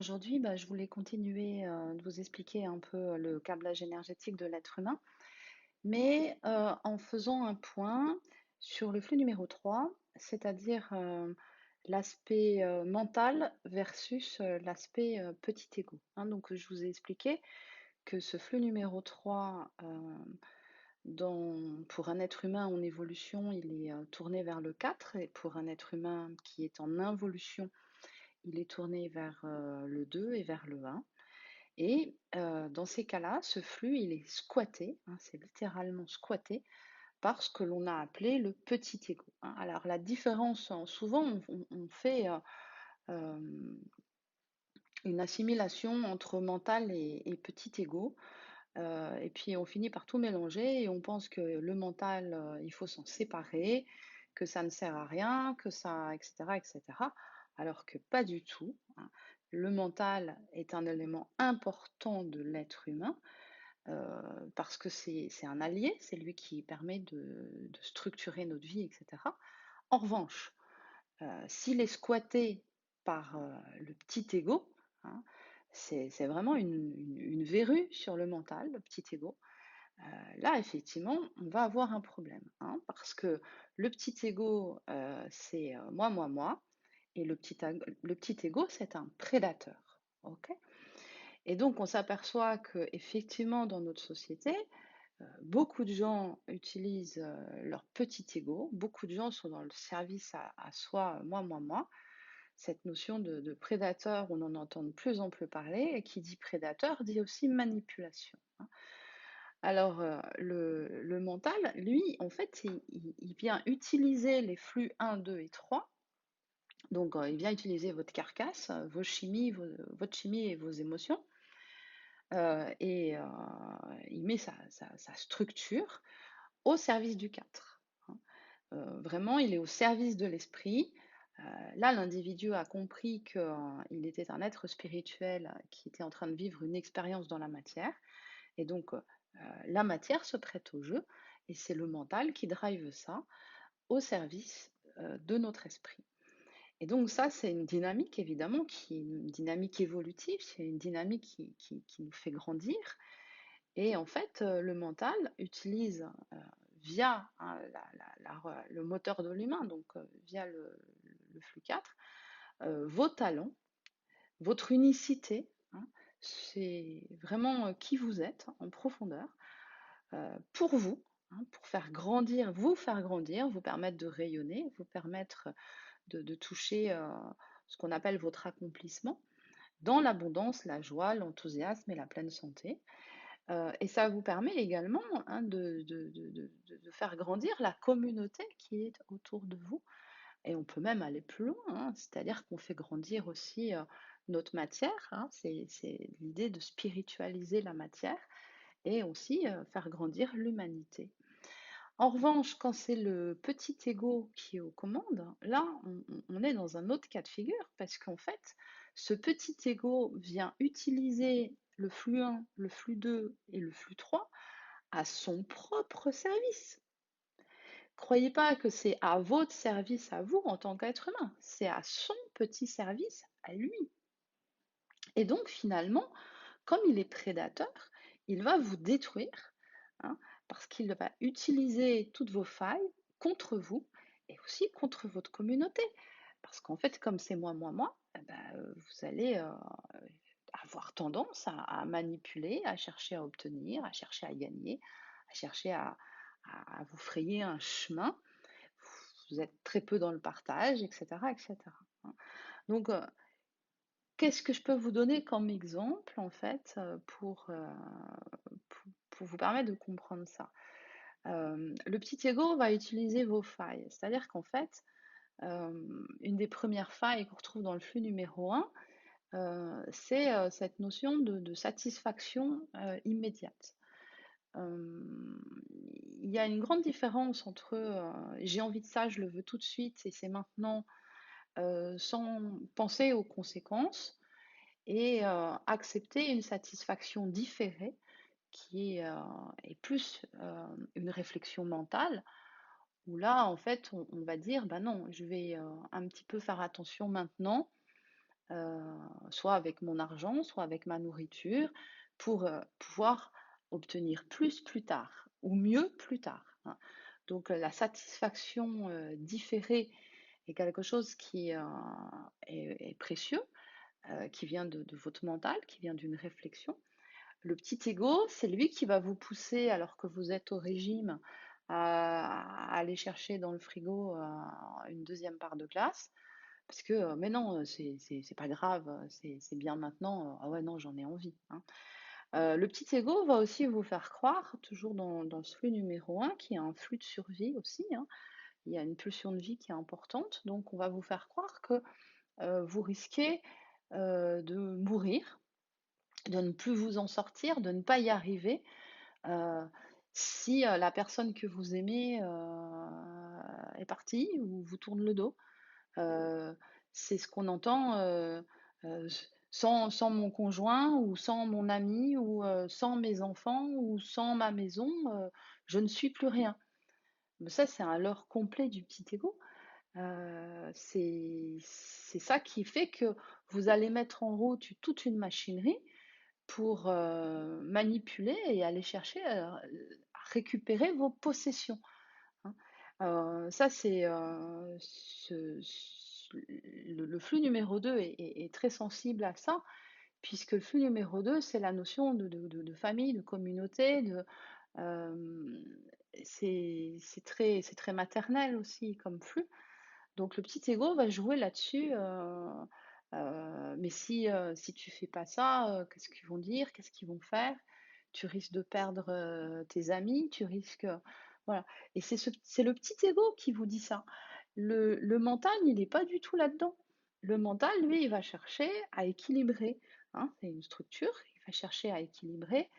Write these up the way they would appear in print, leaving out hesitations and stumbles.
Aujourd'hui, je voulais continuer, de vous expliquer un peu, le câblage énergétique de l'être humain, mais, en faisant un point sur le flux numéro 3, c'est-à-dire, l'aspect, mental versus, l'aspect, petit ego, hein. Donc, je vous ai expliqué que ce flux numéro 3, pour un être humain en évolution, il est, tourné vers le 4, et pour un être humain qui est en involution, il est tourné vers, le 2 et vers le 1. Et dans ces cas-là, ce flux, il est squatté, hein, c'est littéralement squatté par ce que l'on a appelé le petit ego, hein. Alors la différence, souvent on fait, une assimilation entre mental et petit ego, et puis on finit par tout mélanger et on pense que le mental, il faut s'en séparer, que ça ne sert à rien, que ça et cetera, alors que pas du tout, hein. Le mental est un élément important de l'être humain, parce que c'est un allié, c'est lui qui permet de structurer notre vie et cetera. En revanche, s'il est squatté par, le petit ego, hein, c'est vraiment une verrue sur le mental, le petit ego. Là, effectivement, on va avoir un problème, hein, parce que le petit ego, c'est, moi et le petit ego, c'est un prédateur, OK? Et donc on s'aperçoit que effectivement dans notre société, beaucoup de gens utilisent, leur petit ego, beaucoup de gens sont dans le service à soi, moi. Cette notion de prédateur, on en entend de plus en plus parler, et qui dit prédateur dit aussi manipulation, hein. Alors, le mental, lui, en fait, il vient utiliser les flux un, 2 et 3. Donc, il vient utiliser votre carcasse, votre chimie et vos émotions, et il met sa structure au service du 4, hein. Vraiment, il est au service de l'esprit. Heu, Là, l'individu a compris qu'il était un être spirituel qui était en train de vivre une expérience dans la matière, et donc la matière se prête au jeu, et c'est le mental qui drive ça au service, de notre esprit. Et donc ça, c'est une dynamique évidemment qui est une dynamique évolutive, c'est une dynamique qui nous fait grandir. Et en fait, le mental utilise, via, hein, le moteur de l'humain, donc via le flux 4, vos talents, votre unicité, hein. C'est vraiment, qui vous êtes en profondeur, pour vous, hein, pour faire grandir, vous permettre de rayonner, vous permettre de toucher, ce qu'on appelle votre accomplissement, dans l'abondance, la joie, l'enthousiasme et la pleine santé. Et ça vous permet également, hein, de faire grandir la communauté qui est autour de vous, et on peut même aller plus loin, hein, c'est-à-dire qu'on fait grandir aussi, notre matière, hein. C'est l'idée de spiritualiser la matière et aussi, faire grandir l'humanité. En revanche, quand c'est le petit ego qui est aux commandes, là, on est dans un autre cas de figure, parce qu'en fait, ce petit ego vient utiliser le flux 1, le flux 2 et le flux 3 à son propre service. Croyez pas que c'est à votre service à vous en tant qu'être humain, c'est à son petit service à lui. Et donc finalement, comme il est prédateur, il va vous détruire, hein, parce qu'il va utiliser toutes vos failles contre vous et aussi contre votre communauté. Parce qu'en fait, comme c'est moi, vous allez, avoir tendance à manipuler, à chercher à obtenir, à chercher à gagner, à chercher à vous frayer un chemin. Vous êtes très peu dans le partage, et cetera, hein. Donc, qu'est-ce que je peux vous donner comme exemple, en fait, pour vous permettre de comprendre ça? Le petit ego va utiliser vos failles. C'est-à-dire qu'en fait, une des premières failles qu'on retrouve dans le flux numéro 1, c'est, cette notion de satisfaction, immédiate. Il y a une grande différence entre, «J'ai envie de ça, je le veux tout de suite et c'est maintenant», sans penser aux conséquences, et accepter une satisfaction différée qui est plus, une réflexion mentale, où là, en fait, on va dire: «Bah non, je vais, un petit peu faire attention maintenant, heu, soit avec mon argent, soit avec ma nourriture, pour, pouvoir obtenir plus tard ou mieux plus tard, hein. Donc, la satisfaction, différée est quelque chose qui, est précieux, qui vient de votre mental, qui vient d'une réflexion. Le petit ego, c'est lui qui va vous pousser, alors que vous êtes au régime, à aller chercher dans le frigo, une deuxième part de glace parce que, mais non, c'est pas grave, c'est bien maintenant, ah ouais, non, j'en ai envie, hein. Le petit ego va aussi vous faire croire, toujours dans ce flux numéro 1, qui est un flux de survie aussi, hein. Il y a une pulsion de vie qui est importante, donc on va vous faire croire que, vous risquez, de mourir, de ne plus vous en sortir, de ne pas y arriver, heu, si, la personne que vous aimez, est partie ou vous tourne le dos. Heu, c'est ce qu'on entend, «Sans mon conjoint ou sans mon ami ou sans mes enfants ou sans ma maison, je ne suis plus rien». Mais ça, c'est un leurre complet du petit ego. C'est ça qui fait que vous allez mettre en route toute une machinerie pour, manipuler et aller chercher, récupérer vos possessions, hein. Ça c'est, le flux numéro 2 est très sensible à ça, puisque le flux numéro 2 c'est la notion de famille, de communauté, hem, c'est très maternel aussi comme flux. Donc le petit ego va jouer là-dessus, mais si tu fais pas ça, qu'est-ce qu'ils vont dire? Qu'est-ce qu'ils vont faire? Tu risques de perdre, tes amis, tu risques, voilà, et c'est le petit ego qui vous dit ça. Le mental, il est pas du tout là-dedans. Le mental, lui, il va chercher à équilibrer, hein, c'est une structure, il va chercher à équilibrer,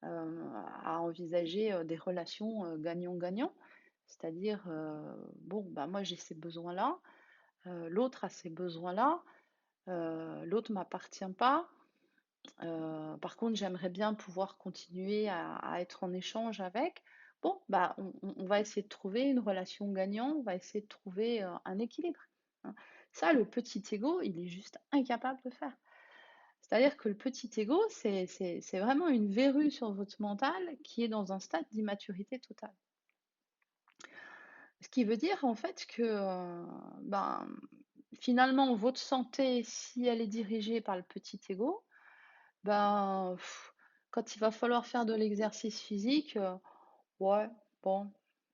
à envisager, des relations, gagnant-gagnant. C'est-à-dire, bon, bah, moi j'ai ces besoins-là, l'autre a ces besoins-là, l'autre m'appartient pas. Par contre, j'aimerais bien pouvoir continuer à être en échange avec. Bon, bah, on va essayer de trouver une relation gagnant, on va essayer de trouver, un équilibre, hein. Ça, le petit ego, il est juste incapable de faire. C'est-à-dire que le petit ego, c'est vraiment une verrue sur votre mental qui est dans un stade d'immaturité totale. Ce qui veut dire en fait que, ben, finalement votre santé, si elle est dirigée par le petit ego, ben, quand il va falloir faire de l'exercice physique, ouais, bon,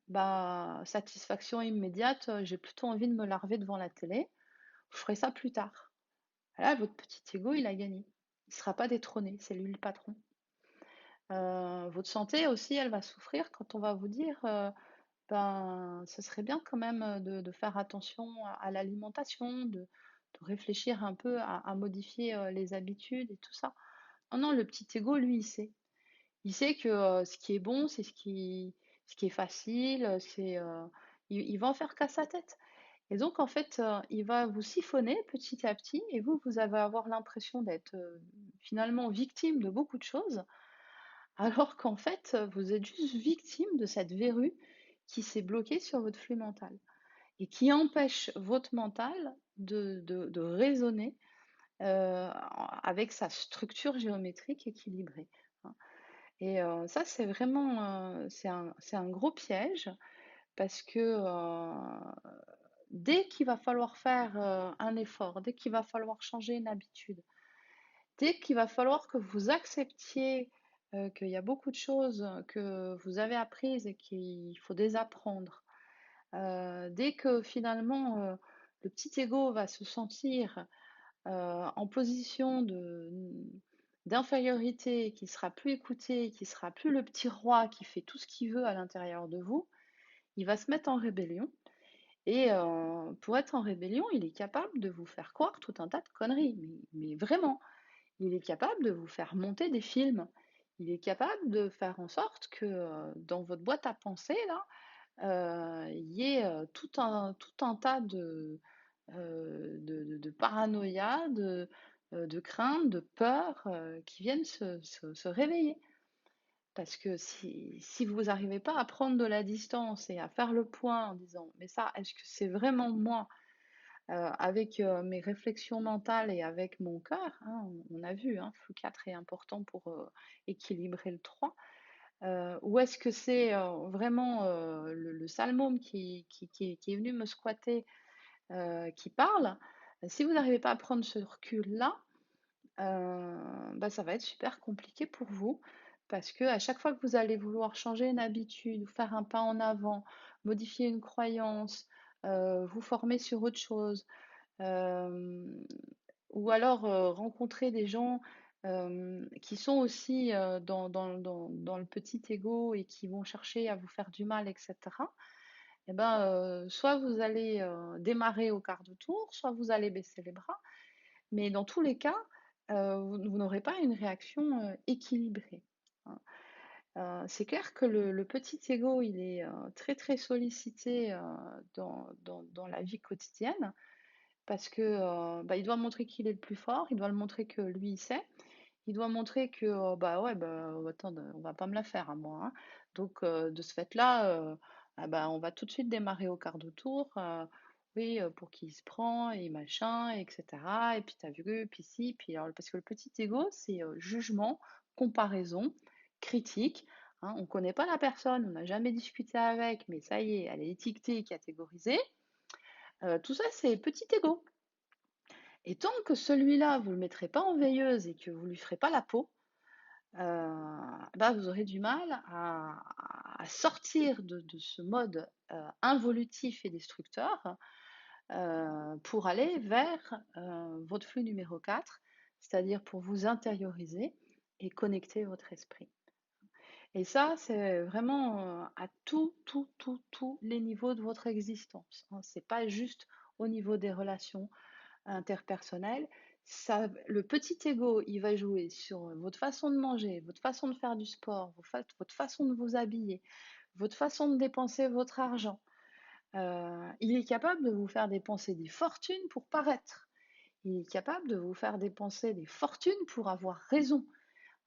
bah, satisfaction immédiate, j'ai plutôt envie de me larver devant la télé. Je ferai ça plus tard. Là, votre petit ego, il a gagné. Il sera pas détrôné, c'est lui le patron. Votre santé aussi, elle va souffrir quand on va vous dire, ben, ce serait bien quand même, de faire attention à l'alimentation, de réfléchir un peu à modifier, les habitudes et tout ça. Oh non, le petit ego, lui, il sait. Il sait que, ce qui est bon, c'est ce qui est facile, il va en faire qu'à sa tête. Et donc en fait, il va vous siphonner petit à petit et vous allez avoir l'impression d'être, finalement victime de beaucoup de choses, alors qu'en fait, vous êtes juste victime de cette verrue qui s'est bloquée sur votre flux mental et qui empêche votre mental de raisonner, avec sa structure géométrique équilibrée, hein. Et ça, c'est vraiment, c'est un gros piège parce que, dès qu'il va falloir faire, un effort, dès qu'il va falloir changer une habitude, dès qu'il va falloir que vous acceptiez, qu'il y a beaucoup de choses que vous avez apprises et qu'il faut désapprendre, dès que finalement, le petit ego va se sentir, en position d'infériorité, qui sera plus écouté, qui sera plus le petit roi qui fait tout ce qu'il veut à l'intérieur de vous, il va se mettre en rébellion et pour être en rébellion, il est capable de vous faire croire tout un tas de conneries, mais vraiment. Il est capable de vous faire monter des films. Il est capable de faire en sorte que, dans votre boîte à pensées là, il y ait, tout un tas de paranoïa, de crainte, de peur, qui viennent se réveiller. Parce que si vous n'arrivez pas à prendre de la distance et à faire le point en disant: «Mais ça, est-ce que c'est vraiment moi?» avec, mes réflexions mentales et avec mon cœur, hein, on a vu, hein, flux 4 est important pour, équilibrer le 3. Ou est-ce que c'est, vraiment, le sale môme qui est venu me squatter, qui parle? Si vous n'arrivez pas à prendre ce recul-là, bah, ça va être super compliqué pour vous parce que à chaque fois que vous allez vouloir changer une habitude ou faire un pas en avant, modifier une croyance, vous former sur autre chose, hem, ou alors, rencontrer des gens, qui sont aussi, dans le petit ego et qui vont chercher à vous faire du mal et cetera, et ben, soit vous allez, démarrer au quart de tour, soit vous allez baisser les bras, mais dans tous les cas, vous n'aurez pas une réaction, équilibrée, hein. C'est clair que le petit ego, il est, très, très sollicité, dans la vie quotidienne parce que, bah, il doit montrer qu'il est le plus fort, il doit le montrer que lui, il sait. Il doit montrer que, bah, ouais, bah, attends, on va pas me la faire à moi, hein. Donc, de ce fait-là, ah bah, on va tout de suite démarrer au quart de tour, oui, pour qui il se prend et machin et cetera et puis t'as vu, puis si, puis alors parce que le petit ego, c'est, jugement, comparaison, critique, hein. On connaît pas la personne, on n'a jamais discuté avec, mais ça y est, elle est étiquetée, catégorisée. Tout ça, c'est petit ego. Et tant que celui-là, vous le mettrez pas en veilleuse et que vous lui ferez pas la peau, bah, vous aurez du mal à sortir de ce mode, involutif et destructeur, pour aller vers, votre flux numéro 4, c'est-à-dire pour vous intérioriser et connecter votre esprit. Et ça, c'est vraiment, à tous les niveaux de votre existence, hein. C'est pas juste au niveau des relations interpersonnelles. Ça, le petit ego, il va jouer sur votre façon de manger, votre façon de faire du sport, votre façon de vous habiller, votre façon de dépenser votre argent. Il est capable de vous faire dépenser des fortunes pour paraître. Il est capable de vous faire dépenser des fortunes pour avoir raison,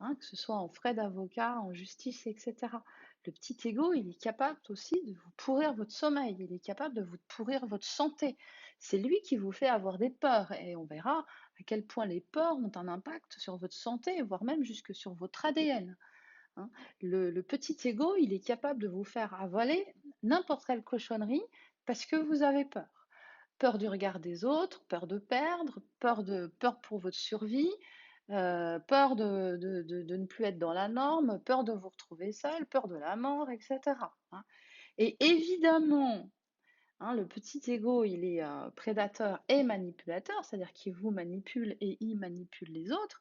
hein, que ce soit en frais d'avocat, en justice, et cetera. Le petit ego, il est capable aussi de vous pourrir votre sommeil, il est capable de vous pourrir votre santé. C'est lui qui vous fait avoir des peurs et on verra à quel point les peurs ont un impact sur votre santé, voire même jusque sur votre ADN, hein. Le petit ego, il est capable de vous faire avaler n'importe quelle cochonnerie parce que vous avez peur. Peur du regard des autres, peur de perdre, peur pour votre survie, peur de ne plus être dans la norme, peur de vous retrouver seul, peur de la mort, et cetera, hein. Et évidemment, hein, le petit ego, il est, prédateur et manipulateur, c'est-à-dire qu'il vous manipule et il manipule les autres.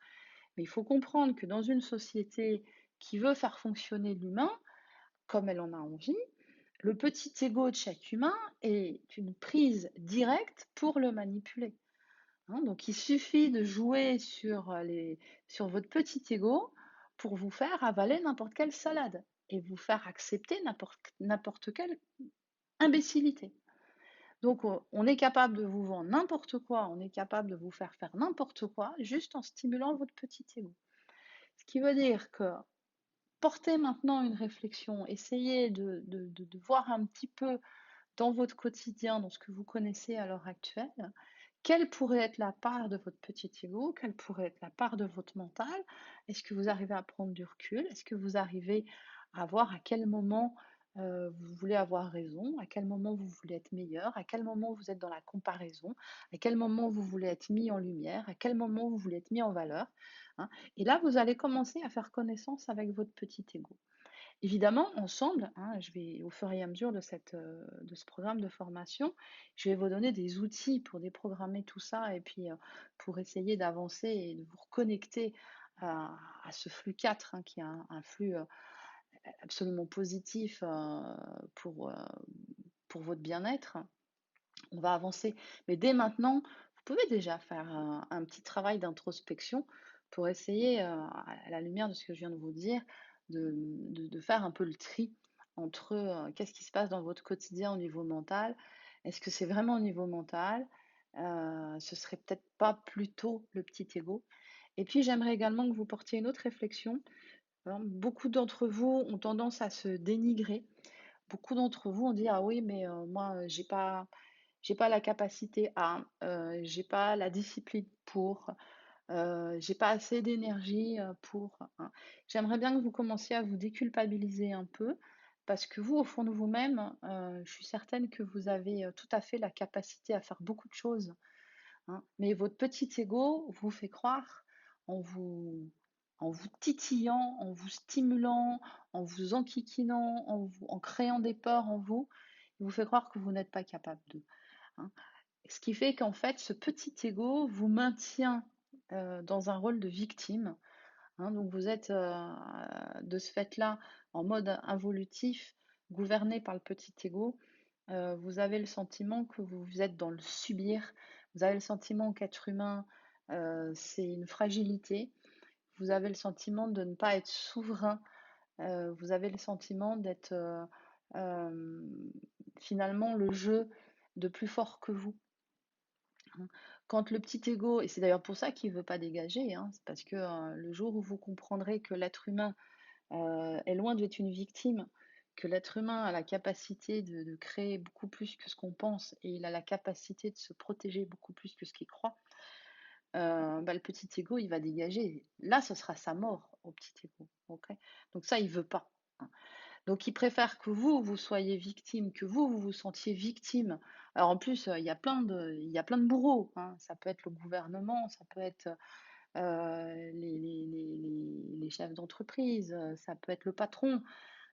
Mais il faut comprendre que dans une société qui veut faire fonctionner l'humain comme elle en a envie, le petit ego de chaque humain est une prise directe pour le manipuler, hein. Donc il suffit de jouer sur votre petit ego pour vous faire avaler n'importe quelle salade et vous faire accepter n'importe quelle imbécilité. Donc on est capable de vous vendre n'importe quoi, on est capable de vous faire faire n'importe quoi juste en stimulant votre petit ego. Ce qui veut dire que portez maintenant une réflexion, essayez de voir un petit peu dans votre quotidien, dans ce que vous connaissez à l'heure actuelle, quelle pourrait être la part de votre petit ego? Quelle pourrait être la part de votre mental? Est-ce que vous arrivez à prendre du recul? Est-ce que vous arrivez à voir à quel moment, vous voulez avoir raison? À quel moment vous voulez être meilleur? À quel moment vous êtes dans la comparaison? À quel moment vous voulez être mis en lumière? À quel moment vous voulez être mis en valeur? Hein? Et là, vous allez commencer à faire connaissance avec votre petit ego. Évidemment, ensemble, hein, je vais au fur et à mesure de ce programme de formation, je vais vous donner des outils pour déprogrammer tout ça et puis, pour essayer d'avancer et de vous reconnecter à ce flux 4, hein, qui est un flux, absolument positif, pour votre bien-être. On va avancer, mais dès maintenant, vous pouvez déjà faire un petit travail d'introspection pour essayer, à la lumière de ce que je viens de vous dire, de faire un peu le tri entre, qu'est-ce qui se passe dans votre quotidien au niveau mental? Est-ce que c'est vraiment au niveau mental? Ce serait peut-être pas plutôt le petit ego? Et puis j'aimerais également que vous portiez une autre réflexion. Beaucoup d'entre vous ont tendance à se dénigrer. Beaucoup d'entre vous ont dit: «Ah oui, mais moi, j'ai pas j'ai pas la capacité à, j'ai pas la discipline pour, j'ai pas assez d'énergie, pour, hein. J'aimerais bien que vous commenciez à vous déculpabiliser un peu parce que vous, au fond de vous-même, je suis certaine que vous avez, tout à fait la capacité à faire beaucoup de choses, hein. Mais votre petit ego vous fait croire en vous en vous titillant, en vous stimulant, en vous enquiquinant, en créant des peurs en vous, il vous fait croire que vous n'êtes pas capable de, hein. Ce qui fait qu'en fait, ce petit ego vous maintient, dans un rôle de victime, hein. Donc vous êtes, de ce fait-là, en mode involutif, gouverné par le petit ego. Vous avez le sentiment que vous êtes dans le subir. Vous avez le sentiment qu'être humain, c'est une fragilité. Vous avez le sentiment de ne pas être souverain. Vous avez le sentiment d'être, hem, finalement le jeu de plus fort que vous, hein. Quand le petit ego et c'est d'ailleurs pour ça qu'il ne veut pas dégager, hein, c'est parce que, le jour où vous comprendrez que l'être humain, est loin d'être une victime, que l'être humain a la capacité de créer beaucoup plus que ce qu'on pense et il a la capacité de se protéger beaucoup plus que ce qu'il croit, bah, le petit ego, il va dégager. Là, ce sera sa mort au petit ego, OK? Donc ça, il veut pas, hein. Donc il préfère que vous, vous soyez victime, que vous, vous vous sentiez victime. Alors en plus, il y a plein de bourreaux, hein. Ça peut être le gouvernement, ça peut être, les chefs d'entreprise, ça peut être le patron,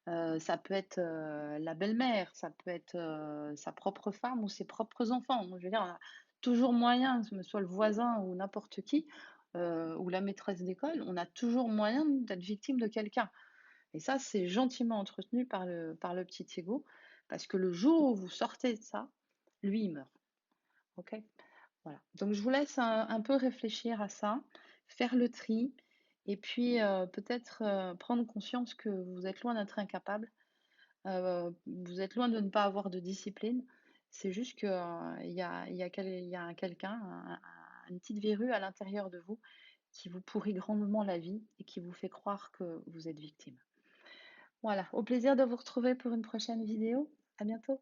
ça peut être, la belle-mère, ça peut être, sa propre femme ou ses propres enfants. Donc je veux dire, on a toujours moyen, que ce soit le voisin ou n'importe qui, ou la maîtresse d'école, on a toujours moyen d'être victime de quelqu'un. Et ça, c'est gentiment entretenu par le petit ego, parce que le jour où vous sortez de ça, lui, il meurt. OK? Voilà. Donc je vous laisse un peu réfléchir à ça, faire le tri et puis, peut-être, prendre conscience que vous êtes loin d'être incapable, vous êtes loin de ne pas avoir de discipline. C'est juste que, il y a quelqu'un, une petite verrue à l'intérieur de vous qui vous pourrit grandement la vie et qui vous fait croire que vous êtes victime. Voilà, au plaisir de vous retrouver pour une prochaine vidéo. À bientôt.